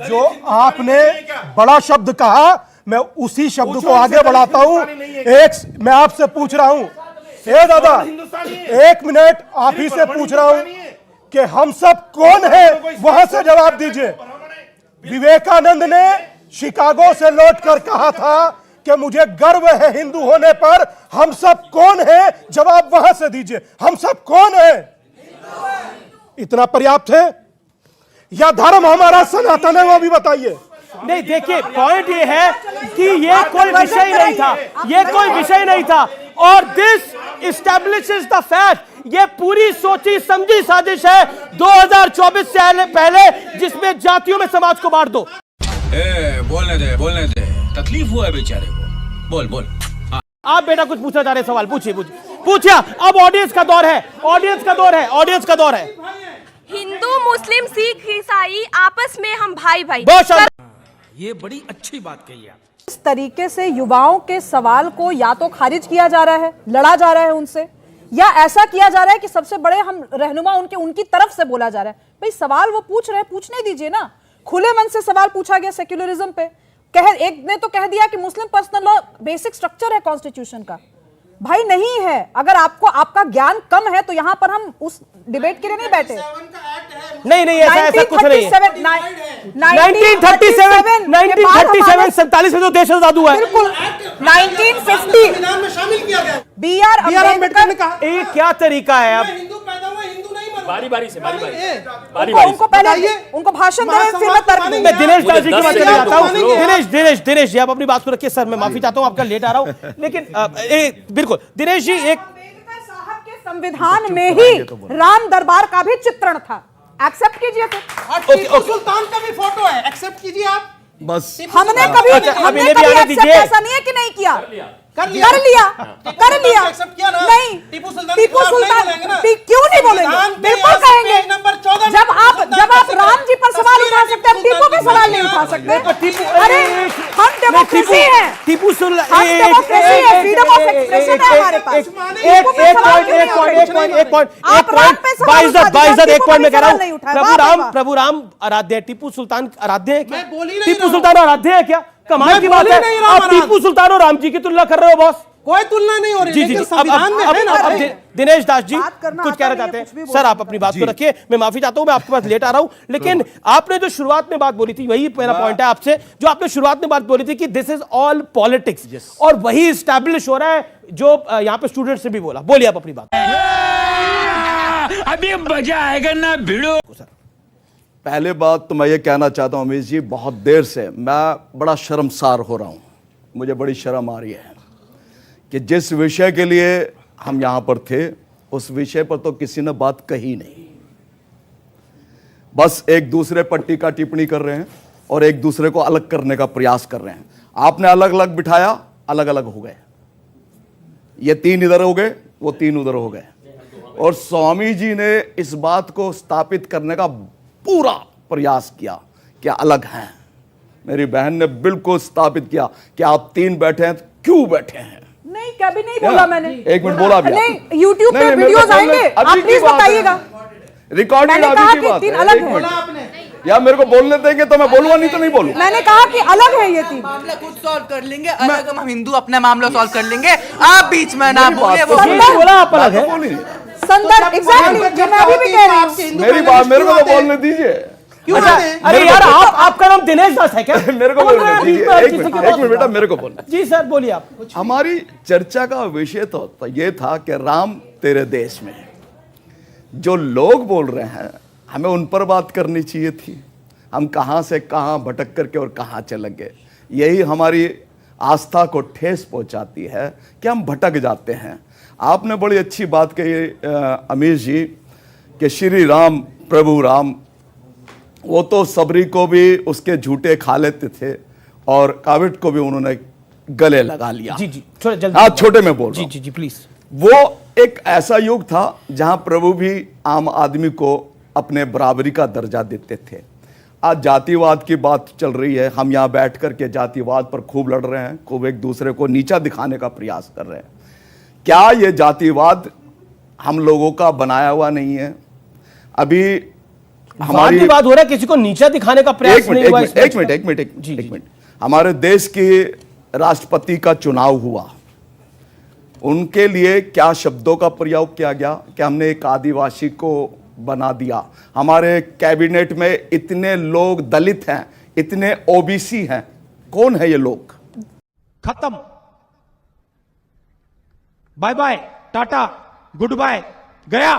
जो आपने बड़ा शब्द कहा, मैं उसी शब्द को आगे बढ़ाता हूं। मैं आपसे पूछ रहा हूं, दादा 1 मिनट, आप ही से पूछ रहा हूं कि हम सब कौन है, वहां से जवाब दीजिए। विवेकानंद ने शिकागो से लौटकर कहा था कि मुझे गर्व है हिंदू होने पर। हम सब कौन है, जवाब वहां से दीजिए। हम सब कौन है? इतना पर्याप्त है या धर्म हमारा सनातन है, वो भी बताइए। नहीं, देखिए पॉइंट ये है कि ये कोई विषय नहीं था, ये कोई विषय नहीं था, और दिस एस्टैब्लिशेस द फैक्ट, ये पूरी सोची समझी साजिश है 2024 से पहले, जिसमें जातियों में समाज को बांट दो। बोलने दे, तकलीफ हुआ है बेचारे को। बोल। आप बेटा कुछ पूछना चाह रहे, सवाल पूछिए। अब ऑडियंस का दौर है। हिंदू, मुस्लिम, सिख, ईसाई आपस में हम भाई। बहुत ये बड़ी अच्छी बात कही आप। इस तरीके से युवाओं के सवाल को या तो खारिज किया जा रहा है, लड़ा जा रहा है उनसे, या ऐसा किया जा रहा है कि सबसे बड़े हम रहनुमा उनकी तरफ से बोला जा रहा है। भाई सवाल वो पूछ रहे हैं, पूछने दीजिए ना। खुले मन से सवाल पूछा गया सेक्युलरिज्म पे। एक ने तो कह दिया कि मुस्लिम पर्सनल लॉ बेसिक स्ट्रक्चर है कॉन्स्टिट्यूशन का। भाई नहीं है। अगर आपका ज्ञान कम है तो यहां पर हम उस डिबेट के लिए नहीं बैठे। नहीं, ऐसा कुछ नहीं है। 1937 47 में तो देश आजाद हुआ है। बिल्कुल 1950 में शामिल किया गया। बी आर अम्बेडकर ने कहा, ये क्या तरीका है? अब हिंदू पैदा हुआ, हिंदू नहीं बना। बारी से उनको पहले उनको भाषण दे, फिर मैं तर्क दूंगा। मैं दिनेश दास जी की बात करने जाता हूं। दिनेश जी, आप अपनी बात को रखिए। सर मैं माफी चाहता हूं, आपका लेट आ रहा हूं, लेकिन बिल्कुल दिनेश जी, एक साहब के संविधान में ही राम दरबार का भी चित्रण था। एक्सेप्ट कीजिए। टीपू सुल्तान का भी फोटो है, एक्सेप्ट कीजिए आप। बस हमने कभी ऐसा नहीं है कि नहीं किया, कर लिया। एक्सेप्ट किया ना। नहीं, टीपू सुल्तान क्यों नहीं बोलेंगे? बिल्कुल कहेंगे। जब आप राम जी पर सवाल उठा सकते हैं, टीपू पे सवाल नहीं उठा सकते। अरे हम डेमोक्रेसी है, टीपू फ्रीडम ऑफ एक्सप्रेशन है हमारे पास। एक पॉइंट में कह रहा हूं, प्रभु राम आराध्य है, टीपू सुल्तान आराध्य है क्या? टीपू सुल्तान आराध्य है क्या? कमाल की बात है, आप टीपू सुल्तान और राम जी की तुलना कर रहे हो बॉस। कोई तुलना नहीं हो रही। जी। अब दिनेश दास जी कुछ कहना चाहते हैं। सर आप अपनी बात को रखिए, मैं माफी चाहता हूं, मैं आपके पास लेट आ रहा हूं, लेकिन आपने जो शुरुआत में बात बोली थी, वही मेरा पॉइंट है आपसे। जो आपने शुरुआत में बात बोली थी कि दिस इज ऑल पॉलिटिक्स, और वही एस्टैब्लिश हो रहा है जो यहाँ पे स्टूडेंट से भी बोला। बोलिए आप अपनी बात। अभी मजा आएगा ना भिड़ो। पहले बात तो मैं ये कहना चाहता हूँ अमीश जी, बहुत देर से मैं बड़ा शर्मसार हो रहा हूँ। मुझे बड़ी शर्म आ रही है कि जिस विषय के लिए हम यहाँ पर थे, उस विषय पर तो किसी ने बात कही नहीं। बस एक दूसरे पर टीका टिप्पणी कर रहे हैं और एक दूसरे को अलग करने का प्रयास कर रहे हैं। आपने अलग अलग बिठाया, अलग अलग हो गए। ये 3 इधर हो गए, वो 3 उधर हो गए, और स्वामी जी ने इस बात को स्थापित करने का पूरा प्रयास किया कि अलग हैं। मेरी बहन ने बिल्कुल स्थापित किया कि आप 3 बैठे हैं, तो क्यों बैठे हैं? नहीं, कभी नहीं बोला मैंने। 1 मिनट बोला। नहीं, यूट्यूब पे वीडियोस आएंगे, आप प्लीज बताइएगा। रिकॉर्डिंग अभी की बात है। या मेरे को बोलने देंगे तो मैं बोलूंगा, नहीं तो नहीं बोलूंगा। मैंने कहा कि अलग है ये 3 मामला खुद सॉल्व कर लेंगे। अलग हम हिंदू अपना मामला सॉल्व कर लेंगे, आप बीच में ना बोले। वो बोला आप अलग है। संदर्भ एग्जैक्टली जो मैं अभी भी कह रही हूं। मेरी बात मेरे को तो बोलने दीजिए। अरे यार, आपका नाम दिनेश दास है क्या? मेरे को बोलने दीजिए। एक मिनट बेटा, मेरे को बोलना। जी सर बोलिए आप। हमारी चर्चा का विषय तो ये था कि राम तेरे देश में। जो लोग बोल रहे हैं, हमें उन पर बात करनी चाहिए थी। हम कहां से कहां भटक करके और कहां चले गए। यही हमारी आस्था को ठेस पहुंचाती है कि हम भटक जाते हैं। आपने बड़ी अच्छी बात कही अमीश जी कि श्री राम, प्रभु राम, वो तो सबरी को भी उसके झूठे खा लेते थे और काविट को भी उन्होंने गले लगा लिया। जी जल्दी। हाँ, छोटे में बोल रहा हूं। जी प्लीज। वो एक ऐसा युग था जहां प्रभु भी आम आदमी को अपने बराबरी का दर्जा देते थे। आज जातिवाद की बात चल रही है। हम यहाँ बैठ कर के जातिवाद पर खूब लड़ रहे हैं, खूब एक दूसरे को नीचा दिखाने का प्रयास कर रहे हैं। क्या ये जातिवाद हम लोगों का बनाया हुआ नहीं है? अभी हमारी विवाद हो रहा है, किसी को नीचा दिखाने का प्रयास नहीं हुआ इसमें। एक मिनट हमारे देश के राष्ट्रपति का चुनाव हुआ, उनके लिए क्या शब्दों का प्रयोग किया गया कि हमने एक आदिवासी को बना दिया। हमारे कैबिनेट में इतने लोग दलित हैं, इतने ओबीसी हैं, कौन है ये लोग? खत्म, bye bye, tata, goodbye, गया।